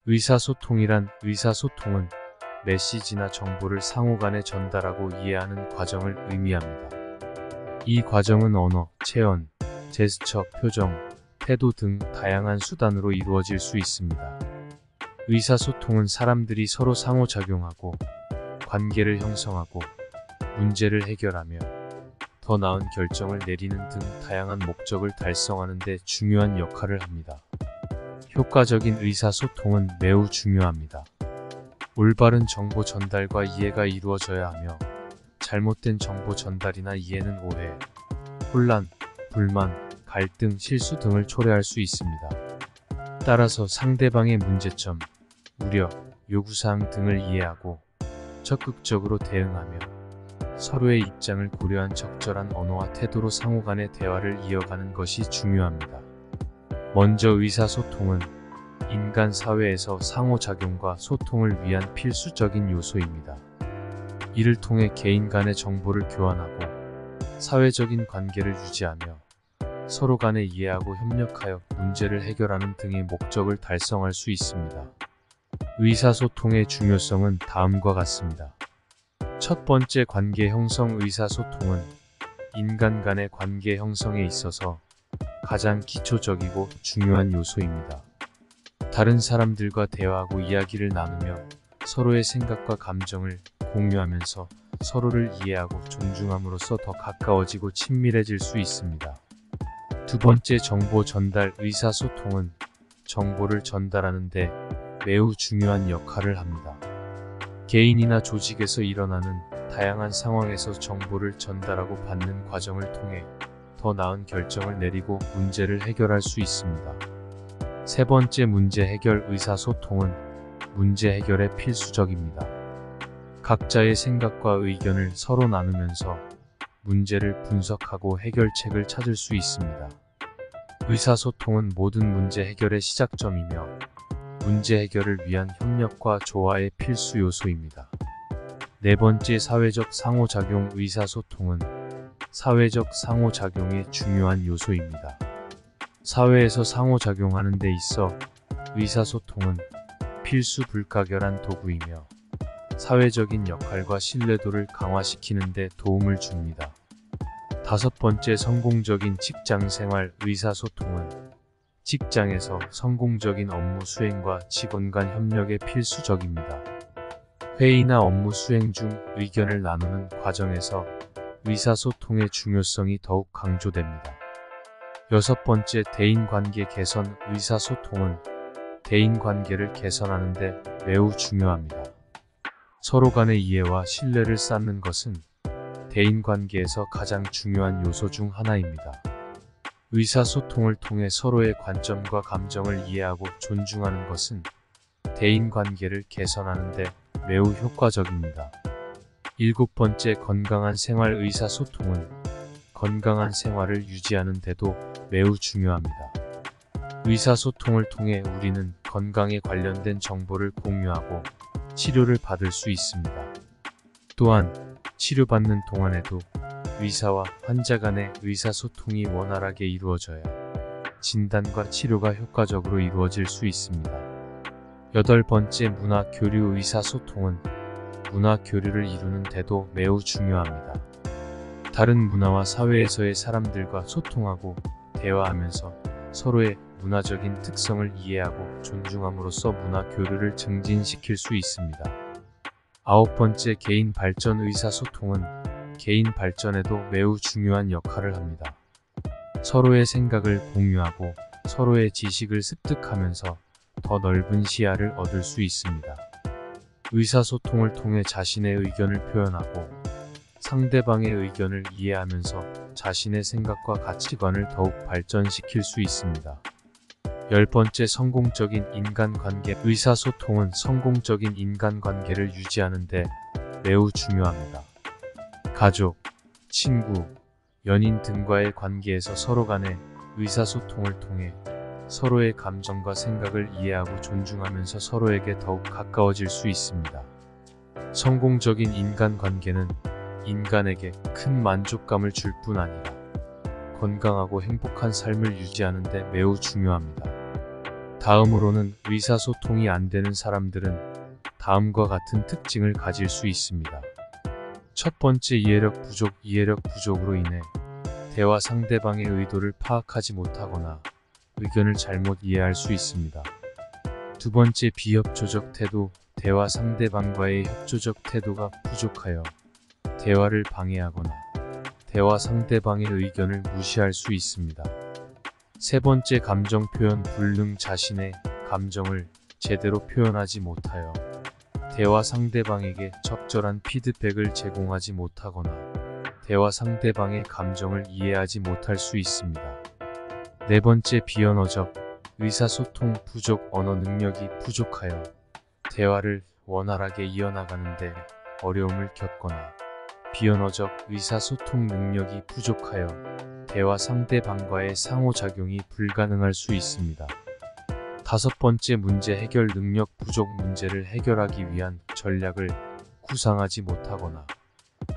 의사소통은 메시지나 정보를 상호간에 전달하고 이해하는 과정을 의미합니다. 이 과정은 언어, 체온, 제스처, 표정, 태도 등 다양한 수단으로 이루어질 수 있습니다. 의사소통은 사람들이 서로 상호작용하고 관계를 형성하고 문제를 해결하며 더 나은 결정을 내리는 등 다양한 목적을 달성하는 데 중요한 역할을 합니다. 효과적인 의사소통은 매우 중요합니다. 올바른 정보 전달과 이해가 이루어져야 하며 잘못된 정보 전달이나 이해는 오해, 혼란, 불만, 갈등, 실수 등을 초래할 수 있습니다. 따라서 상대방의 문제점, 우려, 요구사항 등을 이해하고 적극적으로 대응하며 서로의 입장을 고려한 적절한 언어와 태도로 상호간의 대화를 이어가는 것이 중요합니다. 먼저 의사소통은 인간 사회에서 상호작용과 소통을 위한 필수적인 요소입니다. 이를 통해 개인 간의 정보를 교환하고 사회적인 관계를 유지하며 서로 간에 이해하고 협력하여 문제를 해결하는 등의 목적을 달성할 수 있습니다. 의사소통의 중요성은 다음과 같습니다. 첫 번째, 관계 형성. 의사소통은 인간 간의 관계 형성에 있어서 가장 기초적이고 중요한 요소입니다. 다른 사람들과 대화하고 이야기를 나누며 서로의 생각과 감정을 공유하면서 서로를 이해하고 존중함으로써 더 가까워지고 친밀해질 수 있습니다. 두 번째, 정보 전달. 의사소통은 정보를 전달하는 데 매우 중요한 역할을 합니다. 개인이나 조직에서 일어나는 다양한 상황에서 정보를 전달하고 받는 과정을 통해 더 나은 결정을 내리고 문제를 해결할 수 있습니다. 세 번째, 문제 해결. 의사소통은 문제 해결에 필수적입니다. 각자의 생각과 의견을 서로 나누면서 문제를 분석하고 해결책을 찾을 수 있습니다. 의사소통은 모든 문제 해결의 시작점이며 문제 해결을 위한 협력과 조화의 필수 요소입니다. 네 번째, 사회적 상호작용. 의사소통은 사회적 상호작용의 중요한 요소입니다. 사회에서 상호작용하는 데 있어 의사소통은 필수 불가결한 도구이며 사회적인 역할과 신뢰도를 강화시키는 데 도움을 줍니다. 다섯 번째, 성공적인 직장생활. 의사소통은 직장에서 성공적인 업무 수행과 직원 간 협력에 필수적입니다. 회의나 업무 수행 중 의견을 나누는 과정에서 의사소통의 중요성이 더욱 강조됩니다. 여섯 번째, 대인관계 개선. 의사소통은 대인관계를 개선하는 데 매우 중요합니다. 서로 간의 이해와 신뢰를 쌓는 것은 대인관계에서 가장 중요한 요소 중 하나입니다. 의사소통을 통해 서로의 관점과 감정을 이해하고 존중하는 것은 대인관계를 개선하는 데 매우 효과적입니다. 일곱 번째, 건강한 생활. 의사소통은 건강한 생활을 유지하는 데도 매우 중요합니다. 의사소통을 통해 우리는 건강에 관련된 정보를 공유하고 치료를 받을 수 있습니다. 또한 치료받는 동안에도 의사와 환자 간의 의사소통이 원활하게 이루어져야 진단과 치료가 효과적으로 이루어질 수 있습니다. 여덟 번째, 문화교류. 의사소통은 문화교류를 이루는 데도 매우 중요합니다. 다른 문화와 사회에서의 사람들과 소통하고 대화하면서 서로의 문화적인 특성을 이해하고 존중함으로써 문화교류를 증진시킬 수 있습니다. 아홉 번째, 개인 발전. 의사소통은 개인 발전에도 매우 중요한 역할을 합니다. 서로의 생각을 공유하고 서로의 지식을 습득하면서 더 넓은 시야를 얻을 수 있습니다. 의사소통을 통해 자신의 의견을 표현하고 상대방의 의견을 이해하면서 자신의 생각과 가치관을 더욱 발전시킬 수 있습니다. 열 번째, 성공적인 인간관계. 의사소통은 성공적인 인간관계를 유지하는 데 매우 중요합니다. 가족, 친구, 연인 등과의 관계에서 서로 간의 의사소통을 통해 서로의 감정과 생각을 이해하고 존중하면서 서로에게 더욱 가까워질 수 있습니다. 성공적인 인간관계는 인간에게 큰 만족감을 줄 뿐 아니라 건강하고 행복한 삶을 유지하는 데 매우 중요합니다. 다음으로는 의사소통이 안 되는 사람들은 다음과 같은 특징을 가질 수 있습니다. 첫 번째, 이해력 부족. 이해력 부족으로 인해 대화 상대방의 의도를 파악하지 못하거나 의견을 잘못 이해할 수 있습니다. 두 번째, 비협조적 태도. 대화 상대방과의 협조적 태도가 부족하여 대화를 방해하거나 대화 상대방의 의견을 무시할 수 있습니다. 세 번째, 감정 표현 불능. 자신의 감정을 제대로 표현하지 못하여 대화 상대방에게 적절한 피드백을 제공하지 못하거나 대화 상대방의 감정을 이해하지 못할 수 있습니다. 네 번째, 비언어적 의사소통 부족. 언어 능력이 부족하여 대화를 원활하게 이어나가는데 어려움을 겪거나 비언어적 의사소통 능력이 부족하여 대화 상대방과의 상호작용이 불가능할 수 있습니다. 다섯 번째, 문제 해결 능력 부족. 문제를 해결하기 위한 전략을 구상하지 못하거나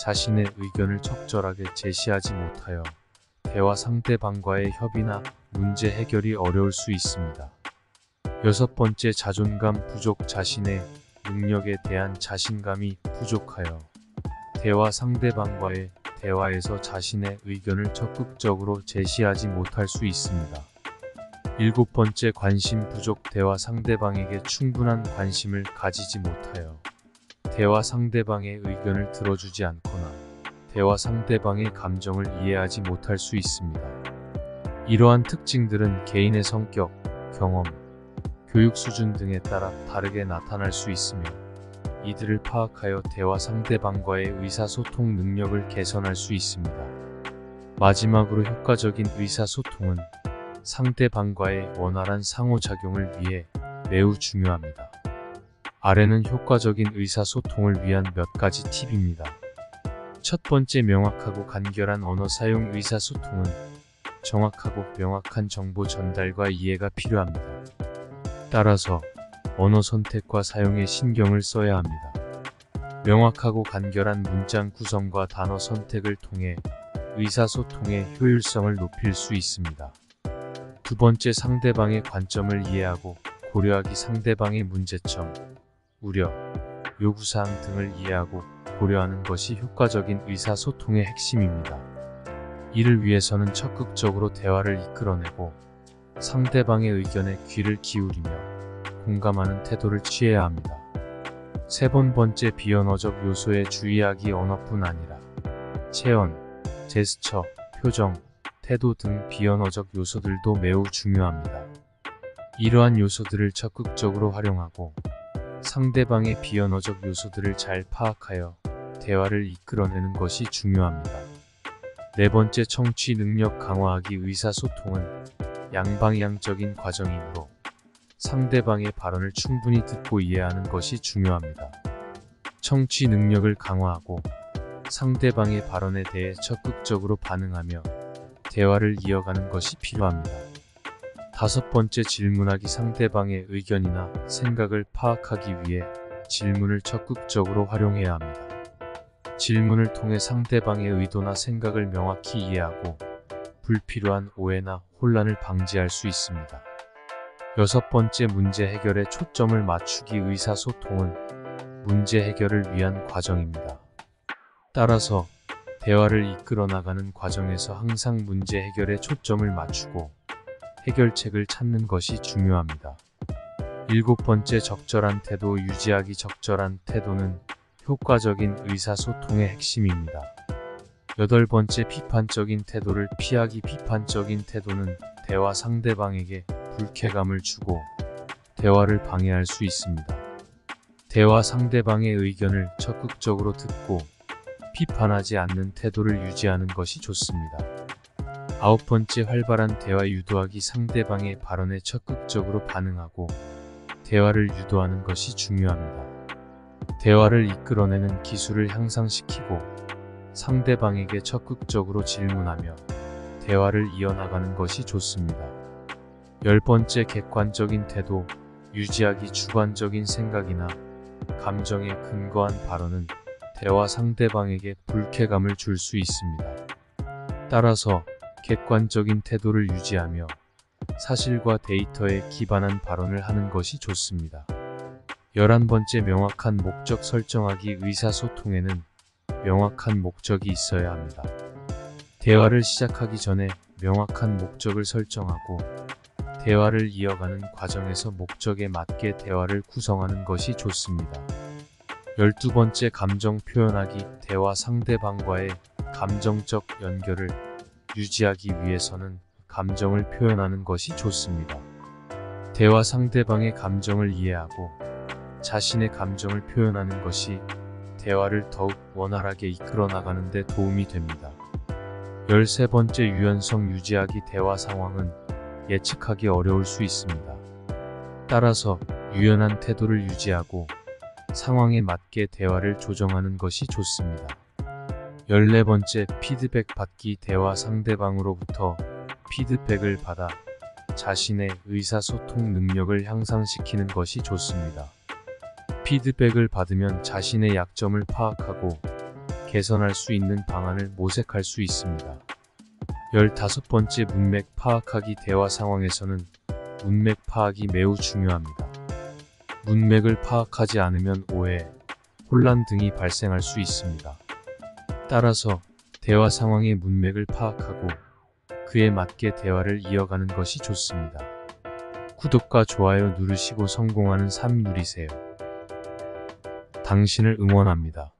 자신의 의견을 적절하게 제시하지 못하여 대화 상대방과의 협의나 문제 해결이 어려울 수 있습니다. 여섯 번째, 자존감 부족. 자신의 능력에 대한 자신감이 부족하여 대화 상대방과의 대화에서 자신의 의견을 적극적으로 제시하지 못할 수 있습니다. 일곱 번째, 관심 부족. 대화 상대방에게 충분한 관심을 가지지 못하여 대화 상대방의 의견을 들어주지 않거나 대화 상대방의 감정을 이해하지 못할 수 있습니다. 이러한 특징들은 개인의 성격, 경험, 교육 수준 등에 따라 다르게 나타날 수 있으며 이들을 파악하여 대화 상대방과의 의사소통 능력을 개선할 수 있습니다. 마지막으로, 효과적인 의사소통은 상대방과의 원활한 상호작용을 위해 매우 중요합니다. 아래는 효과적인 의사소통을 위한 몇 가지 팁입니다. 첫 번째, 명확하고 간결한 언어 사용. 의사소통은 정확하고 명확한 정보 전달과 이해가 필요합니다. 따라서 언어 선택과 사용에 신경을 써야 합니다. 명확하고 간결한 문장 구성과 단어 선택을 통해 의사소통의 효율성을 높일 수 있습니다. 두 번째, 상대방의 관점을 이해하고 고려하기. 상대방의 문제점, 우려, 요구사항 등을 이해하고 고려하는 것이 효과적인 의사소통의 핵심입니다. 이를 위해서는 적극적으로 대화를 이끌어내고 상대방의 의견에 귀를 기울이며 공감하는 태도를 취해야 합니다. 세 번째, 비언어적 요소에 주의하기. 언어뿐 아니라 체온, 제스처, 표정, 태도 등 비언어적 요소들도 매우 중요합니다. 이러한 요소들을 적극적으로 활용하고 상대방의 비언어적 요소들을 잘 파악하여 대화를 이끌어내는 것이 중요합니다. 네 번째, 청취 능력 강화하기. 의사소통은 양방향적인 과정이므로 상대방의 발언을 충분히 듣고 이해하는 것이 중요합니다. 청취 능력을 강화하고 상대방의 발언에 대해 적극적으로 반응하며 대화를 이어가는 것이 필요합니다. 다섯 번째, 질문하기. 상대방의 의견이나 생각을 파악하기 위해 질문을 적극적으로 활용해야 합니다. 질문을 통해 상대방의 의도나 생각을 명확히 이해하고 불필요한 오해나 혼란을 방지할 수 있습니다. 여섯 번째, 문제 해결에 초점을 맞추기. 의사소통은 문제 해결을 위한 과정입니다. 따라서 대화를 이끌어 나가는 과정에서 항상 문제 해결에 초점을 맞추고 해결책을 찾는 것이 중요합니다. 일곱 번째, 적절한 태도 유지하기. 적절한 태도는 효과적인 의사소통의 핵심입니다. 여덟 번째, 비판적인 태도를 피하기. 비판적인 태도는 대화 상대방에게 불쾌감을 주고 대화를 방해할 수 있습니다. 대화 상대방의 의견을 적극적으로 듣고 비판하지 않는 태도를 유지하는 것이 좋습니다. 아홉 번째, 활발한 대화 유도하기. 상대방의 발언에 적극적으로 반응하고 대화를 유도하는 것이 중요합니다. 대화를 이끌어내는 기술을 향상시키고 상대방에게 적극적으로 질문하며 대화를 이어나가는 것이 좋습니다. 열 번째, 객관적인 태도 유지하기. 주관적인 생각이나 감정에 근거한 발언은 대화 상대방에게 불쾌감을 줄 수 있습니다. 따라서 객관적인 태도를 유지하며 사실과 데이터에 기반한 발언을 하는 것이 좋습니다. 11번째, 명확한 목적 설정하기. 의사소통에는 명확한 목적이 있어야 합니다. 대화를 시작하기 전에 명확한 목적을 설정하고 대화를 이어가는 과정에서 목적에 맞게 대화를 구성하는 것이 좋습니다. 12번째, 감정 표현하기. 대화 상대방과의 감정적 연결을 유지하기 위해서는 감정을 표현하는 것이 좋습니다. 대화 상대방의 감정을 이해하고 자신의 감정을 표현하는 것이 대화를 더욱 원활하게 이끌어 나가는 데 도움이 됩니다. 13번째, 유연성 유지하기. 대화 상황은 예측하기 어려울 수 있습니다. 따라서 유연한 태도를 유지하고 상황에 맞게 대화를 조정하는 것이 좋습니다. 14번째, 피드백 받기. 대화 상대방으로부터 피드백을 받아 자신의 의사소통 능력을 향상시키는 것이 좋습니다. 피드백을 받으면 자신의 약점을 파악하고 개선할 수 있는 방안을 모색할 수 있습니다. 15번째, 문맥 파악하기. 대화 상황에서는 문맥 파악이 매우 중요합니다. 문맥을 파악하지 않으면 오해, 혼란 등이 발생할 수 있습니다. 따라서 대화 상황의 문맥을 파악하고 그에 맞게 대화를 이어가는 것이 좋습니다. 구독과 좋아요 누르시고 성공하는 삶 누리세요. 당신을 응원합니다.